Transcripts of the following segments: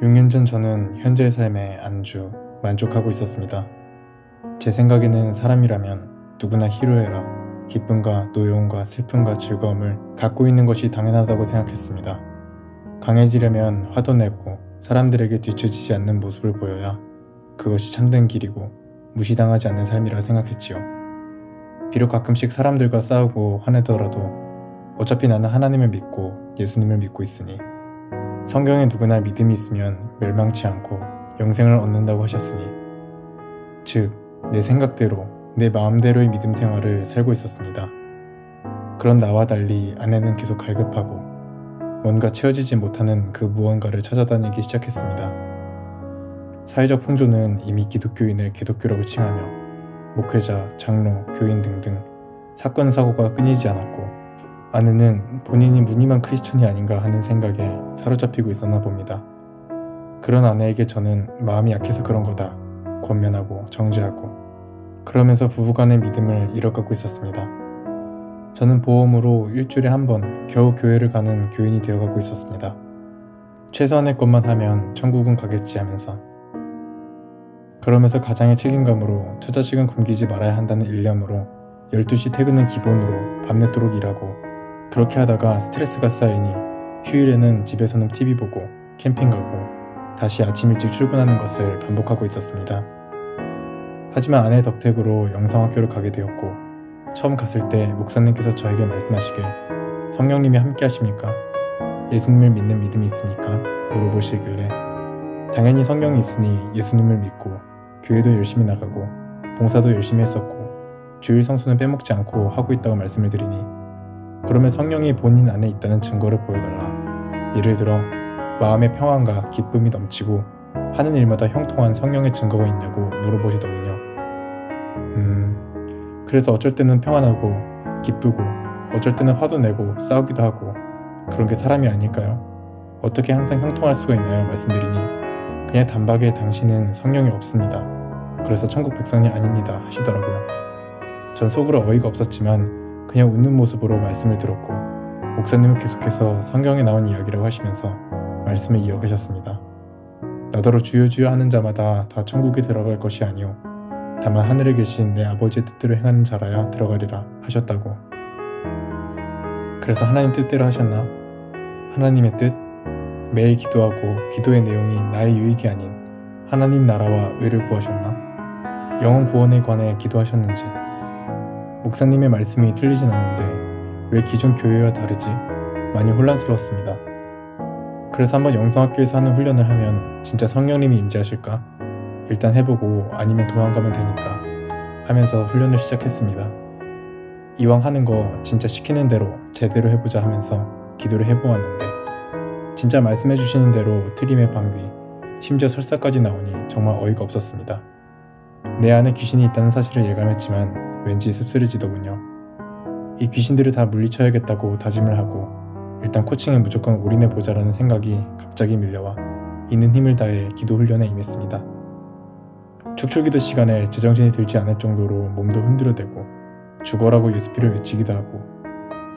(6년) 전 저는 현재의 삶에 안주 만족하고 있었습니다. 제 생각에는 사람이라면 누구나 희로애락, 기쁨과 노여움과 슬픔과 즐거움을 갖고 있는 것이 당연하다고 생각했습니다. 강해지려면 화도 내고 사람들에게 뒤처지지 않는 모습을 보여야 그것이 참된 길이고 무시당하지 않는 삶이라 생각했지요. 비록 가끔씩 사람들과 싸우고 화내더라도 어차피 나는 하나님을 믿고 예수님을 믿고 있으니, 성경에 누구나 믿음이 있으면 멸망치 않고 영생을 얻는다고 하셨으니, 즉 내 생각대로 내 마음대로의 믿음 생활을 살고 있었습니다. 그런 나와 달리 아내는 계속 갈급하고 뭔가 채워지지 못하는 그 무언가를 찾아다니기 시작했습니다. 사회적 풍조는 이미 기독교인을 개독교라고 칭하며 목회자, 장로, 교인 등등 사건 사고가 끊이지 않았고, 아내는 본인이 무늬만 크리스천이 아닌가 하는 생각에 사로잡히고 있었나 봅니다. 그런 아내에게 저는 마음이 약해서 그런 거다 권면하고 정죄하고, 그러면서 부부간의 믿음을 잃어가고 있었습니다. 저는 보험으로 일주일에 한 번 겨우 교회를 가는 교인이 되어가고 있었습니다. 최소한의 것만 하면 천국은 가겠지 하면서. 그러면서 가장의 책임감으로 처자식은 굶기지 말아야 한다는 일념으로 12시 퇴근은 기본으로 밤늦도록 일하고, 그렇게 하다가 스트레스가 쌓이니 휴일에는 집에서는 TV 보고 캠핑 가고 다시 아침 일찍 출근하는 것을 반복하고 있었습니다. 하지만 아내의 덕택으로 영성학교를 가게 되었고, 처음 갔을 때 목사님께서 저에게 말씀하시길 성령님이 함께 하십니까? 예수님을 믿는 믿음이 있습니까? 물어보시길래 당연히 성령이 있으니 예수님을 믿고 교회도 열심히 나가고 봉사도 열심히 했었고 주일 성수는 빼먹지 않고 하고 있다고 말씀을 드리니, 그러면 성령이 본인 안에 있다는 증거를 보여달라. 예를 들어 마음의 평안과 기쁨이 넘치고 하는 일마다 형통한 성령의 증거가 있냐고 물어보시더군요. 그래서 어쩔 때는 평안하고 기쁘고 어쩔 때는 화도 내고 싸우기도 하고 그런 게 사람이 아닐까요? 어떻게 항상 형통할 수가 있나요? 말씀드리니 그냥 단박에 당신은 성령이 없습니다. 그래서 천국 백성이 아닙니다 하시더라고요. 전 속으로 어이가 없었지만 그냥 웃는 모습으로 말씀을 들었고, 목사님은 계속해서 성경에 나온 이야기라고 하시면서 말씀을 이어가셨습니다. 나더러 주여 주여 하는 자마다 다 천국에 들어갈 것이 아니오 다만 하늘에 계신 내 아버지의 뜻대로 행하는 자라야 들어가리라 하셨다고. 그래서 하나님 뜻대로 하셨나? 하나님의 뜻? 매일 기도하고 기도의 내용이 나의 유익이 아닌 하나님 나라와 의를 구하셨나? 영혼 구원에 관해 기도하셨는지? 목사님의 말씀이 틀리진 않는데 왜 기존 교회와 다르지? 많이 혼란스러웠습니다. 그래서 한번 영성학교에서 하는 훈련을 하면 진짜 성령님이 임재하실까? 일단 해보고 아니면 도망가면 되니까 하면서 훈련을 시작했습니다. 이왕 하는 거 진짜 시키는 대로 제대로 해보자 하면서 기도를 해보았는데, 진짜 말씀해 주시는 대로 트림의 방귀, 심지어 설사까지 나오니 정말 어이가 없었습니다. 내 안에 귀신이 있다는 사실을 예감했지만 왠지 씁쓸해지더군요. 이 귀신들을 다 물리쳐야겠다고 다짐을 하고 일단 코칭에 무조건 올인해보자라는 생각이 갑자기 밀려와 있는 힘을 다해 기도 훈련에 임했습니다. 축출기도 시간에 제정신이 들지 않을 정도로 몸도 흔들어대고 죽어라고 예수피를 외치기도 하고,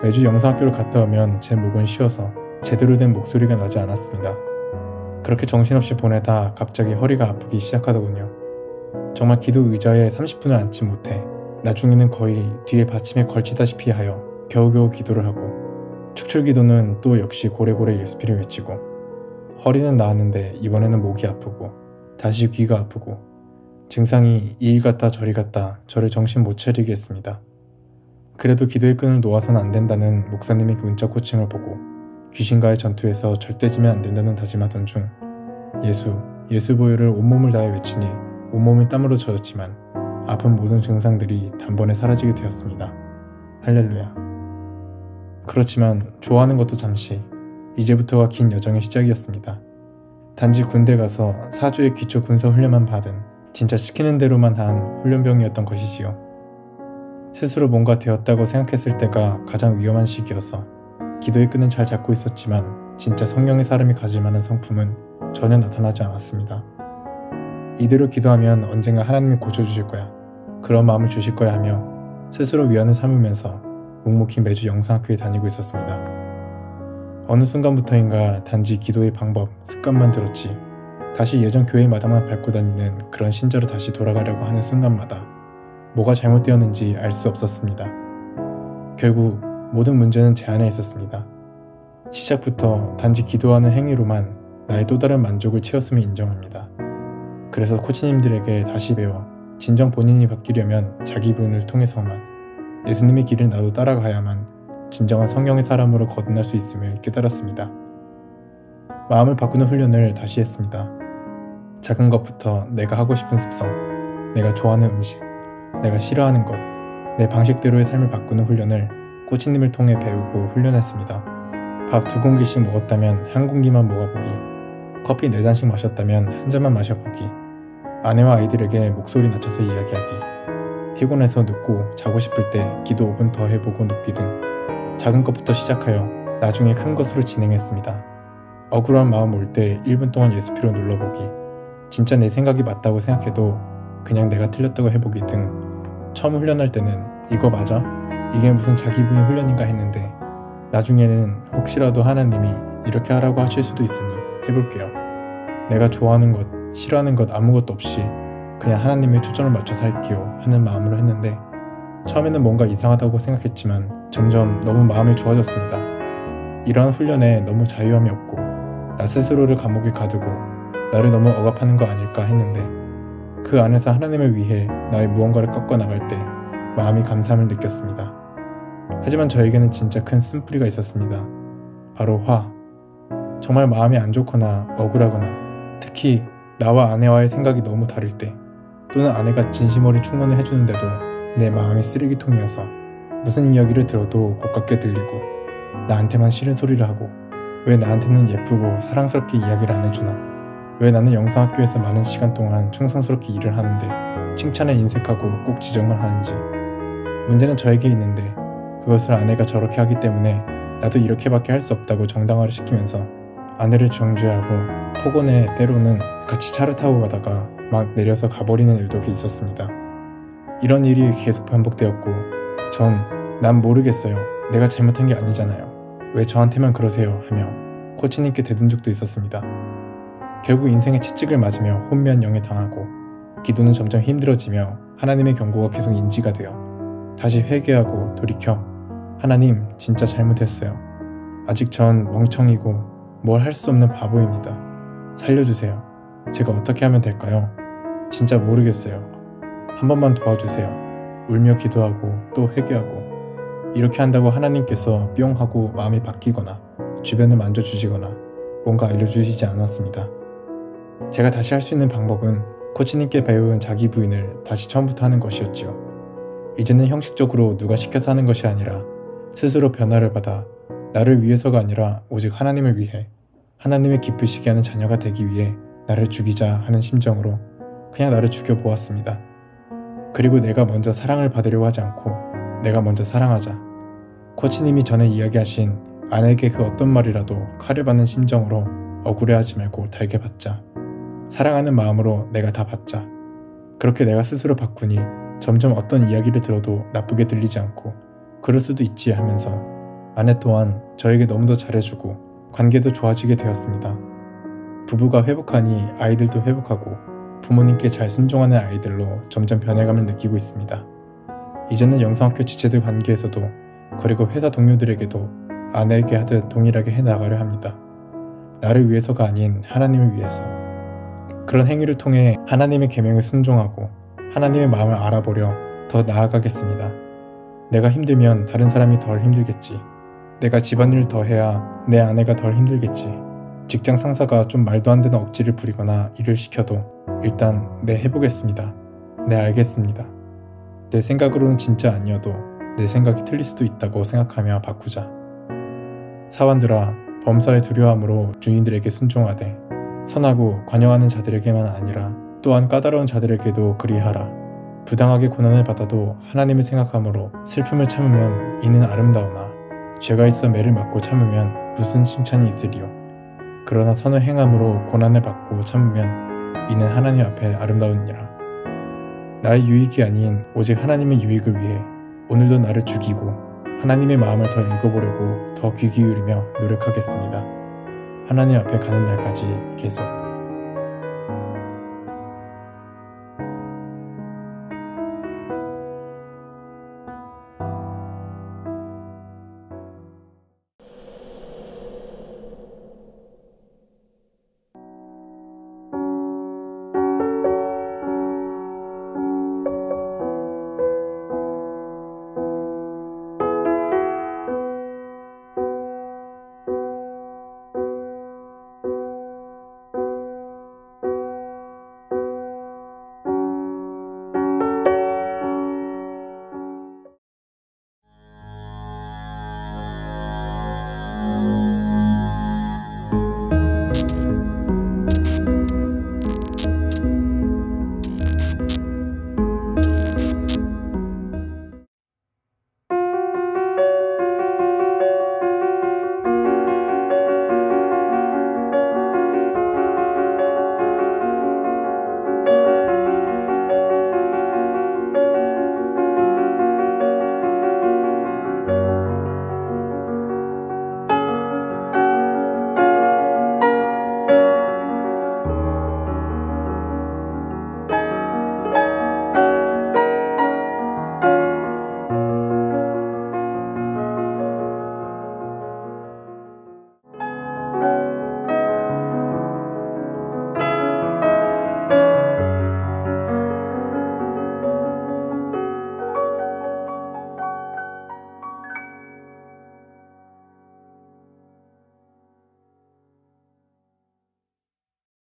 매주 영성학교를 갔다 오면 제 목은 쉬어서 제대로 된 목소리가 나지 않았습니다. 그렇게 정신없이 보내다 갑자기 허리가 아프기 시작하더군요. 정말 기도 의자에 30분을 앉지 못해 나중에는 거의 뒤에 받침에 걸치다시피 하여 겨우겨우 기도를 하고, 축출기도는 또 역시 고래고래 예수피를 외치고, 허리는 나았는데 이번에는 목이 아프고 다시 귀가 아프고, 증상이 이리 갔다 저리 갔다 저를 정신 못 차리게 했습니다. 그래도 기도의 끈을 놓아서는 안 된다는 목사님의 문자 코칭을 보고 귀신과의 전투에서 절대 지면 안 된다는 다짐하던 중 예수 보혈을 온몸을 다해 외치니 온몸이 땀으로 젖었지만 아픈 모든 증상들이 단번에 사라지게 되었습니다. 할렐루야. 그렇지만 좋아하는 것도 잠시, 이제부터가 긴 여정의 시작이었습니다. 단지 군대 가서 4주의 기초 군사 훈련만 받은 진짜 시키는 대로만 한 훈련병이었던 것이지요. 스스로 뭔가 되었다고 생각했을 때가 가장 위험한 시기여서 기도의 끈은 잘 잡고 있었지만 진짜 성령의 사람이 가질 만한 성품은 전혀 나타나지 않았습니다. 이대로 기도하면 언젠가 하나님이 고쳐주실 거야, 그런 마음을 주실 거야 하며 스스로 위안을 삼으면서 묵묵히 매주 영상학교에 다니고 있었습니다. 어느 순간부터인가 단지 기도의 방법, 습관만 들었지 다시 예전 교회 마당만 밟고 다니는 그런 신자로 다시 돌아가려고 하는 순간마다 뭐가 잘못되었는지 알 수 없었습니다. 결국 모든 문제는 제 안에 있었습니다. 시작부터 단지 기도하는 행위로만 나의 또 다른 만족을 채웠음을 인정합니다. 그래서 코치님들에게 다시 배워 진정 본인이 바뀌려면 자기 부인을 통해서만, 예수님의 길을 나도 따라가야만 진정한 성령의 사람으로 거듭날 수 있음을 깨달았습니다. 마음을 바꾸는 훈련을 다시 했습니다. 작은 것부터 내가 하고 싶은 습성, 내가 좋아하는 음식, 내가 싫어하는 것, 내 방식대로의 삶을 바꾸는 훈련을 코치님을 통해 배우고 훈련했습니다. 밥 2공기씩 먹었다면 1공기만 먹어보기, 커피 4잔씩 마셨다면 1잔만 마셔보기, 아내와 아이들에게 목소리 낮춰서 이야기하기, 피곤해서 눕고 자고 싶을 때 기도 5분 더 해보고 눕기 등 작은 것부터 시작하여 나중에 큰 것으로 진행했습니다. 억울한 마음 올 때 1분 동안 예수피로 눌러보기, 진짜 내 생각이 맞다고 생각해도 그냥 내가 틀렸다고 해보기 등 처음 훈련할 때는 이거 맞아? 이게 무슨 자기 부인 훈련인가 했는데 나중에는 혹시라도 하나님이 이렇게 하라고 하실 수도 있으니 해볼게요. 내가 좋아하는 것, 싫어하는 것 아무것도 없이 그냥 하나님의 초점을 맞춰서 할게요 하는 마음으로 했는데 처음에는 뭔가 이상하다고 생각했지만 점점 너무 마음이 좋아졌습니다. 이러한 훈련에 너무 자유함이 없고 나 스스로를 감옥에 가두고 나를 너무 억압하는 거 아닐까 했는데 그 안에서 하나님을 위해 나의 무언가를 꺾어 나갈 때 마음이 감사함을 느꼈습니다. 하지만 저에게는 진짜 큰 쓴뿌리가 있었습니다. 바로 화. 정말 마음이 안 좋거나 억울하거나 특히 나와 아내와의 생각이 너무 다를 때 또는 아내가 진심 어린 충고를 해주는데도 내 마음이 쓰레기통이어서 무슨 이야기를 들어도 고깝게 들리고 나한테만 싫은 소리를 하고 왜 나한테는 예쁘고 사랑스럽게 이야기를 안 해주나, 왜 나는 영상학교에서 많은 시간 동안 충성스럽게 일을 하는데 칭찬에 인색하고 꼭 지적만 하는지. 문제는 저에게 있는데 그것을 아내가 저렇게 하기 때문에 나도 이렇게밖에 할 수 없다고 정당화를 시키면서 아내를 정죄하고 폭언에 때로는 같이 차를 타고 가다가 막 내려서 가버리는 일도 있었습니다. 이런 일이 계속 반복되었고 난 모르겠어요. 내가 잘못한 게 아니잖아요. 왜 저한테만 그러세요? 하며 코치님께 대든 적도 있었습니다. 결국 인생의 채찍을 맞으며 혼면영에 당하고 기도는 점점 힘들어지며 하나님의 경고가 계속 인지가 되어 다시 회개하고 돌이켜 하나님 진짜 잘못했어요. 아직 전 멍청이고 뭘 할 수 없는 바보입니다. 살려주세요. 제가 어떻게 하면 될까요? 진짜 모르겠어요. 한 번만 도와주세요. 울며 기도하고 또 회개하고 이렇게 한다고 하나님께서 뿅 하고 마음이 바뀌거나 주변을 만져주시거나 뭔가 알려주시지 않았습니다. 제가 다시 할 수 있는 방법은 코치님께 배운 자기 부인을 다시 처음부터 하는 것이었지요. 이제는 형식적으로 누가 시켜서 하는 것이 아니라 스스로 변화를 받아 나를 위해서가 아니라 오직 하나님을 위해 하나님의 기쁘시게 하는 자녀가 되기 위해 나를 죽이자 하는 심정으로 그냥 나를 죽여보았습니다. 그리고 내가 먼저 사랑을 받으려고 하지 않고 내가 먼저 사랑하자. 코치님이 전에 이야기하신 아내에게 그 어떤 말이라도 칼을 받는 심정으로 억울해하지 말고 달게 받자. 사랑하는 마음으로 내가 다 받자. 그렇게 내가 스스로 바꾸니 점점 어떤 이야기를 들어도 나쁘게 들리지 않고 그럴 수도 있지 하면서 아내 또한 저에게 너무 더 잘해주고 관계도 좋아지게 되었습니다. 부부가 회복하니 아이들도 회복하고 부모님께 잘 순종하는 아이들로 점점 변해감을 느끼고 있습니다. 이제는 영성학교 지체들 관계에서도 그리고 회사 동료들에게도 아내에게 하듯 동일하게 해나가려 합니다. 나를 위해서가 아닌 하나님을 위해서. 그런 행위를 통해 하나님의 계명에 순종하고 하나님의 마음을 알아보려 더 나아가겠습니다. 내가 힘들면 다른 사람이 덜 힘들겠지. 내가 집안일을 더 해야 내 아내가 덜 힘들겠지. 직장 상사가 좀 말도 안 되는 억지를 부리거나 일을 시켜도 일단 네 해보겠습니다. 네 알겠습니다. 내 생각으로는 진짜 아니어도 내 생각이 틀릴 수도 있다고 생각하며 바꾸자. 사원들아, 범사의 두려움으로 주인들에게 순종하되 선하고 관용하는 자들에게만 아니라 또한 까다로운 자들에게도 그리하라. 부당하게 고난을 받아도 하나님을 생각함으로 슬픔을 참으면 이는 아름다우나 죄가 있어 매를 맞고 참으면 무슨 칭찬이 있으리요. 그러나 선을 행함으로 고난을 받고 참으면 이는 하나님 앞에 아름다우니라. 나의 유익이 아닌 오직 하나님의 유익을 위해 오늘도 나를 죽이고 하나님의 마음을 더 읽어보려고 더 귀 기울이며 노력하겠습니다. 하나님 앞에 가는 날까지 계속.